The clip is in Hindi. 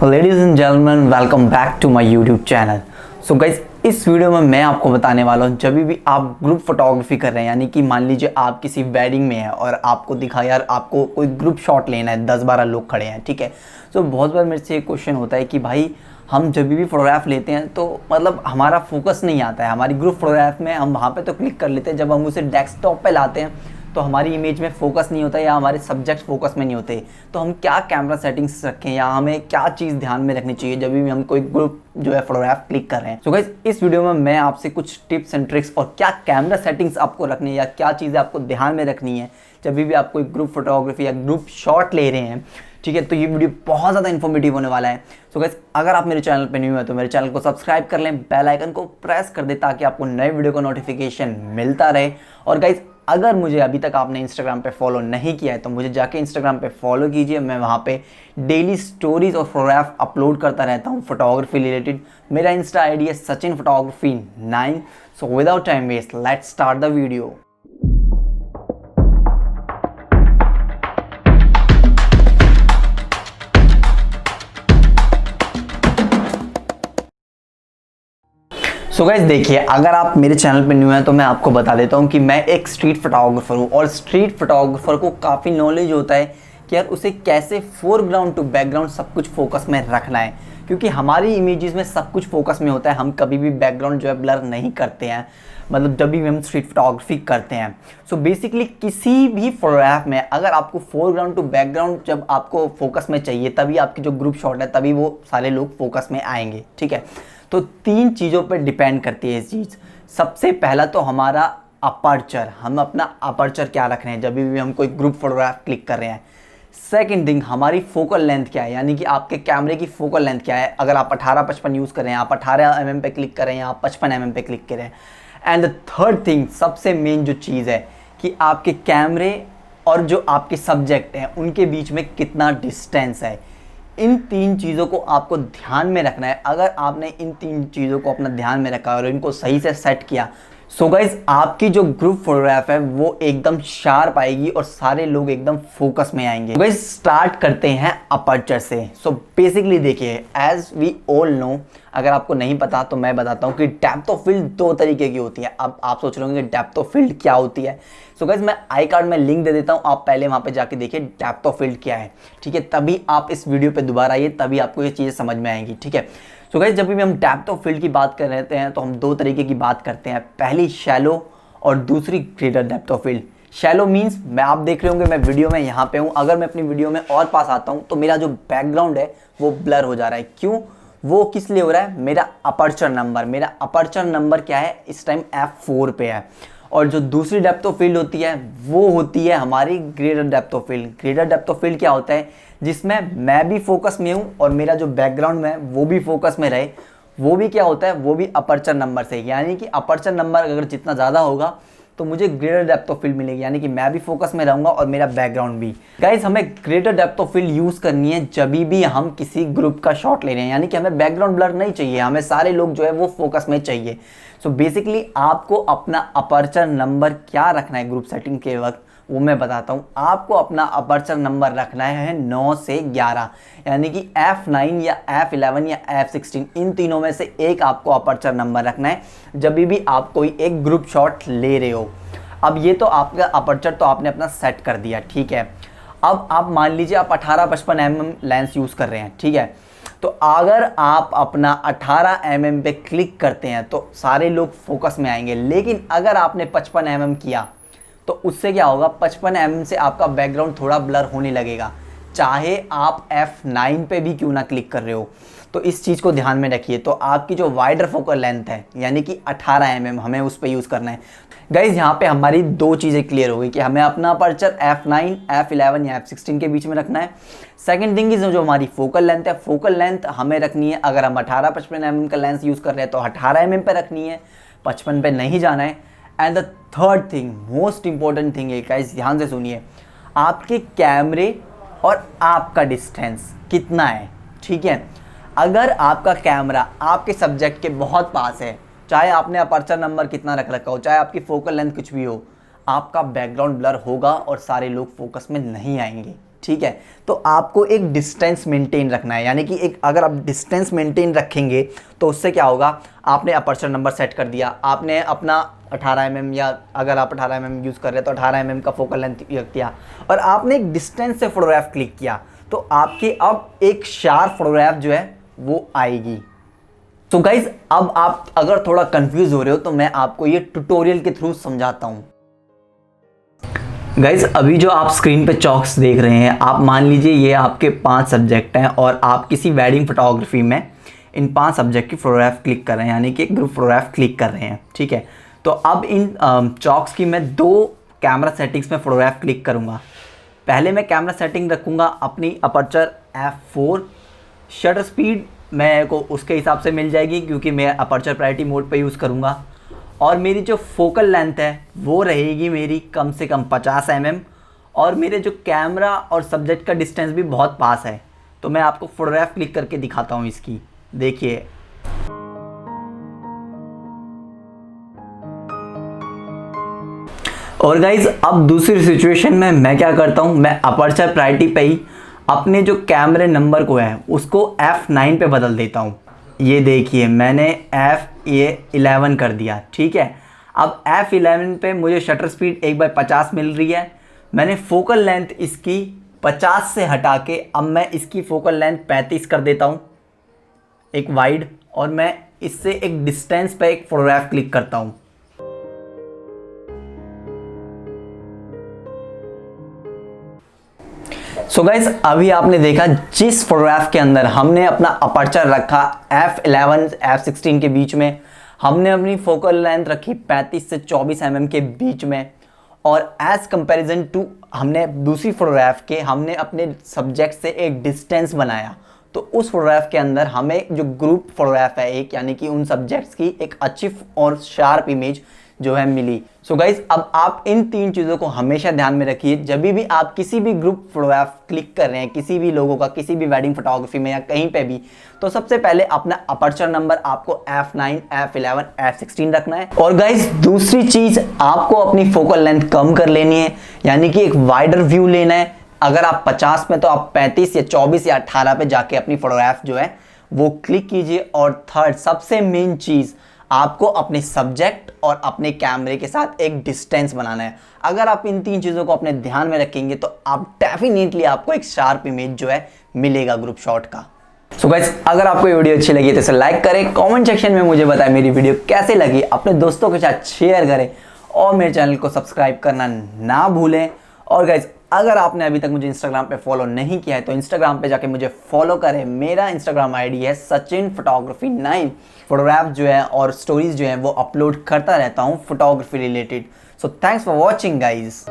Ladies and gentleman, welcome back to my YouTube channel. So guys, इस वीडियो में मैं आपको बताने वाला हूँ, जब भी आप ग्रुप फोटोग्राफी कर रहे हैं, यानी कि मान लीजिए आप किसी वेडिंग में हैं और आपको दिखा यार आपको कोई ग्रुप शॉट लेना है, 10-12 लोग खड़े हैं, ठीक है। तो बहुत बार मेरे से एक क्वेश्चन होता है कि भाई हम जब भी फोटोग्राफ लेते हैं तो मतलब हमारा फोकस नहीं आता है हमारी ग्रुप फोटोग्राफ में। हम वहाँ पे तो क्लिक कर लेते हैं, जब हम उसे डेस्कटॉप पे लाते हैं तो हमारी इमेज में फोकस नहीं होता या हमारे सब्जेक्ट फोकस में नहीं होते। तो हम क्या कैमरा सेटिंग्स रखें या हमें क्या चीज़ ध्यान में रखनी चाहिए जब भी हम कोई ग्रुप जो है फोटोग्राफ क्लिक कर रहे हैं। सो गाइस, इस वीडियो में मैं आपसे कुछ टिप्स एंड ट्रिक्स और क्या कैमरा सेटिंग्स आपको रखनी है या क्या चीज़ें आपको ध्यान में रखनी है जब भी आप कोई ग्रुप फोटोग्राफी या ग्रुप शॉट ले रहे हैं, ठीक है। तो ये वीडियो बहुत ज़्यादा इन्फॉर्मेटिव होने वाला है। सो गाइस, अगर आप मेरे चैनल पे न्यू है तो मेरे चैनल को सब्सक्राइब कर लें, बेल आइकन को प्रेस कर दें ताकि आपको नए वीडियो का नोटिफिकेशन मिलता रहे। और गाइस, अगर मुझे अभी तक आपने इंस्टाग्राम पे फॉलो नहीं किया है तो मुझे जाके इंस्टाग्राम पे फॉलो कीजिए। मैं वहाँ पे डेली स्टोरीज और फोटोग्राफ अपलोड करता रहता हूँ फोटोग्राफी रिलेटेड। मेरा इंस्टा आईडी है Sachin photography 9। So without time waste, let's start the video. So guys, देखिए, अगर आप मेरे चैनल पे न्यू हैं तो मैं आपको बता देता हूँ कि मैं एक स्ट्रीट फोटोग्राफर हूँ और स्ट्रीट फोटोग्राफर को काफ़ी नॉलेज होता है कि यार उसे कैसे फोरग्राउंड टू बैकग्राउंड सब कुछ फोकस में रखना है, क्योंकि हमारी इमेजेस में सब कुछ फोकस में होता है। हम कभी भी बैकग्राउंड जो है ब्लर नहीं करते हैं, मतलब जब भी हम स्ट्रीट फोटोग्राफी करते हैं। सो बेसिकली किसी भी फोटोग्राफ में अगर आपको फोरग्राउंड टू बैकग्राउंड जब आपको फोकस में चाहिए तभी आपकी जो ग्रुप शॉट है तभी वो सारे लोग फोकस में आएंगे, ठीक है। तो 3 चीज़ों पर डिपेंड करती है ये चीज़। सबसे पहला तो हमारा अपर्चर, हम अपना अपर्चर क्या रख रहे हैं जब भी हम कोई ग्रुप फोटोग्राफ क्लिक कर रहे हैं। सेकंड थिंग, हमारी फोकल लेंथ क्या है, यानी कि आपके कैमरे की फोकल लेंथ क्या है। अगर आप 18-55 यूज़ कर रहे हैं, आप 18 mm पे क्लिक कर रहे हैं या आप 55 mm पे क्लिक कर रहे हैं। एंड द थर्ड थिंग, सबसे मेन जो चीज़ है कि आपके कैमरे और जो आपके सब्जेक्ट हैं उनके बीच में कितना डिस्टेंस है। इन 3 चीज़ों को आपको ध्यान में रखना है। अगर आपने इन 3 चीज़ों को अपना ध्यान में रखा और इनको सही से सेट किया, सो गाइज आपकी जो ग्रुप फोटोग्राफ है वो एकदम शार्प आएगी और सारे लोग एकदम फोकस में आएंगे। गाइज, स्टार्ट करते हैं अपर्चर से। सो बेसिकली देखिए, एज वी ऑल नो, अगर आपको नहीं पता तो मैं बताता हूँ कि डेप्थ ऑफ फील्ड 2 तरीके की होती है। अब आप सोच रहे होंगे कि डेप्थ ऑफ फील्ड क्या होती है। सो गाइज, मैं आई कार्ड में लिंक दे देता हूँ, आप पहले वहाँ पे जाके देखिए डेप्थ ऑफ फील्ड क्या है, ठीक है। तभी आप इस वीडियो पे दोबारा आइए, तभी आपको ये चीज़ें समझ में आएंगी, ठीक है। सो गाइस, जब भी हम डेप्थ ऑफ फील्ड की बात कर रहे हैं तो हम 2 तरीके की बात करते हैं, पहली शैलो और दूसरी greater depth of field. Shallow means, मैं आप देख रहे होंगे मैं वीडियो में यहाँ पे हूँ, अगर मैं अपनी वीडियो में और पास आता हूँ तो मेरा जो बैकग्राउंड है वो ब्लर हो जा रहा है। क्यों? वो किस लिए हो रहा है? मेरा अपर्चर नंबर क्या है इस टाइम F4 पे है। और जो दूसरी डेप्थ ऑफ फील्ड होती है वो होती है हमारी greater depth of field. Greater depth of field क्या होता है? जिसमें मैं भी फोकस में हूँ और मेरा जो बैकग्राउंड में है वो भी फोकस में रहे। वो भी क्या होता है? वो भी अपर्चर नंबर से, यानी कि अपर्चर नंबर अगर जितना ज़्यादा होगा तो मुझे ग्रेटर डेप्थ ऑफ फील्ड मिलेगी, यानी कि मैं भी फोकस में रहूँगा और मेरा बैकग्राउंड भी। गाइस, हमें greater depth of field use करनी है जब भी हम किसी ग्रुप का शॉट ले रहे हैं, यानी कि हमें बैकग्राउंड ब्लर नहीं चाहिए, हमें सारे लोग जो है वो फोकस में चाहिए। सो बेसिकली आपको अपना अपर्चर नंबर क्या रखना है ग्रुप सेटिंग के वक्त वो मैं बताता हूँ। आपको अपना अपर्चर नंबर रखना है 9 से 11, यानी कि F9 या F11 या F16, इन तीनों में से एक आपको अपर्चर नंबर रखना है जब भी आप कोई एक ग्रुप शॉट ले रहे हो। अब ये तो आपका अपर्चर तो आपने अपना सेट कर दिया, ठीक है। अब आप मान लीजिए आप 18-55 mm लेंस यूज़ कर रहे हैं, ठीक है। तो अगर आप अपना 18 mm पे क्लिक करते हैं तो सारे लोग फोकस में आएंगे, लेकिन अगर आपने 55 mm किया तो उससे क्या होगा? 55 mm से आपका बैकग्राउंड थोड़ा ब्लर होने लगेगा, चाहे आप F9 पे भी क्यों ना क्लिक कर रहे हो। तो इस चीज़ को ध्यान में रखिए। तो आपकी जो वाइडर फोकल लेंथ है यानी कि 18 mm हमें उस पर यूज़ करना है। गाइज, यहाँ पे हमारी 2 चीज़ें क्लियर हो गई कि हमें अपना अपर्चर F9, F11 या F16 के बीच में रखना है। सेकंड थिंग इज, जो हमारी फोकल लेंथ है, फोकल लेंथ हमें रखनी है, अगर हम 18-55 mm का लेंस यूज़ कर रहे हैं तो 18 mm पे रखनी है, 55 पे नहीं जाना है। And the third thing, most important thing है गाइस, ध्यान से सुनिए, आपके कैमरे और आपका डिस्टेंस कितना है, ठीक है। अगर आपका कैमरा आपके सब्जेक्ट के बहुत पास है, चाहे आपने अपर्चर नंबर कितना रख रखा हो, चाहे आपकी फोकल लेंथ कुछ भी हो, आपका बैकग्राउंड ब्लर होगा और सारे लोग फोकस में नहीं आएंगे, ठीक है। तो आपको एक डिस्टेंस मेंटेन रखना है, यानी कि एक अगर आप डिस्टेंस मेंटेन रखेंगे तो उससे क्या होगा, आपने अपर्चर नंबर सेट कर दिया, आपने अपना 18 mm या अगर आप 18 mm यूज़ कर रहे हैं तो 18 mm का फोकल लेंथ रख दिया और आपने एक डिस्टेंस से फोटोग्राफ क्लिक किया तो आपकी अब एक शार्प फोटोग्राफ जो है वो आएगी। तो गाइज अब आप अगर थोड़ा कंफ्यूज हो रहे हो तो मैं आपको ये ट्यूटोरियल के थ्रू समझाता हूँ। गाइज अभी जो आप स्क्रीन पे चॉक्स देख रहे हैं, आप मान लीजिए ये आपके 5 सब्जेक्ट हैं और आप किसी वेडिंग फोटोग्राफी में इन 5 सब्जेक्ट की फोटोग्राफ क्लिक कर रहे हैं, यानी कि ग्रुप फोटोग्राफ क्लिक कर रहे हैं, ठीक है। तो अब इन चॉक्स की मैं 2 कैमरा सेटिंग्स में फोटोग्राफ क्लिक करूँगा। पहले मैं कैमरा सेटिंग रखूँगा अपनी अपर्चर f4, शटर स्पीड मेरे को उसके हिसाब से मिल जाएगी क्योंकि मैं अपर्चर प्रायोरिटी मोड पे यूज़ करूँगा, और मेरी जो फोकल लेंथ है वो रहेगी मेरी कम से कम 50 mm, और मेरे जो कैमरा और सब्जेक्ट का डिस्टेंस भी बहुत पास है। तो मैं आपको फोटोग्राफ क्लिक करके दिखाता हूँ इसकी, देखिए। और गाइज अब दूसरी सिचुएशन में मैं क्या करता हूँ, मैं अपर्चर प्रायोरिटी पे ही अपने जो कैमरे नंबर को है उसको F9 पे बदल देता हूँ। ये देखिए मैंने F11 कर दिया, ठीक है। अब F11 पे मुझे शटर स्पीड 1/50 मिल रही है। मैंने फोकल लेंथ इसकी 50 से हटा के अब मैं इसकी फोकल लेंथ 35 कर देता हूँ, एक वाइड, और मैं इससे एक डिस्टेंस पे एक फोटोग्राफ क्लिक करता हूँ। सो गाइज अभी आपने देखा जिस फोटोग्राफ के अंदर हमने अपना अपर्चर रखा F11 F16 के बीच में, हमने अपनी फोकल लेंथ रखी 35 से 24 mm के बीच में, और एज कंपैरिजन टू हमने दूसरी फोटोग्राफ के हमने अपने सब्जेक्ट से एक डिस्टेंस बनाया, तो उस फोटोग्राफ के अंदर हमें जो ग्रुप फोटोग्राफ है एक, यानी कि उन सब्जेक्ट्स की एक अच्छी और शार्प इमेज जो है मिली। सो गाइज अब आप इन 3 चीज़ों को हमेशा ध्यान में रखिए जब भी आप किसी भी ग्रुप फोटोग्राफ क्लिक कर रहे हैं, किसी भी लोगों का, किसी भी वेडिंग फोटोग्राफी में या कहीं पे भी, तो सबसे पहले अपना अपर्चर नंबर आपको F9, F11, F16 रखना है। और गाइज दूसरी चीज़, आपको अपनी फोकल लेंथ कम कर लेनी है, यानी कि एक वाइडर व्यू लेना है। अगर आप 50 में तो आप 35 या 24 या 18 पे जाके अपनी फोटोग्राफ जो है वो क्लिक कीजिए। और थर्ड सबसे मेन चीज़, आपको अपने सब्जेक्ट और अपने कैमरे के साथ एक डिस्टेंस बनाना है। अगर आप इन 3 चीज़ों को अपने ध्यान में रखेंगे तो आप डेफिनेटली आपको एक शार्प इमेज जो है मिलेगा ग्रुप शॉट का। सो गाइस अगर आपको ये वीडियो अच्छी लगी तो इसे लाइक करें, कमेंट सेक्शन में मुझे बताएं मेरी वीडियो कैसे लगी, अपने दोस्तों के साथ शेयर करें और मेरे चैनल को सब्सक्राइब करना ना भूलें। और गाइस अगर आपने अभी तक मुझे इंस्टाग्राम पे फॉलो नहीं किया है तो इंस्टाग्राम पे जाके मुझे फॉलो करें। मेरा इंस्टाग्राम आईडी है सचिन फोटोग्राफी 9। फोटोग्राफ जो है और स्टोरीज जो है वो अपलोड करता रहता हूँ photography related. So thanks for watching guys.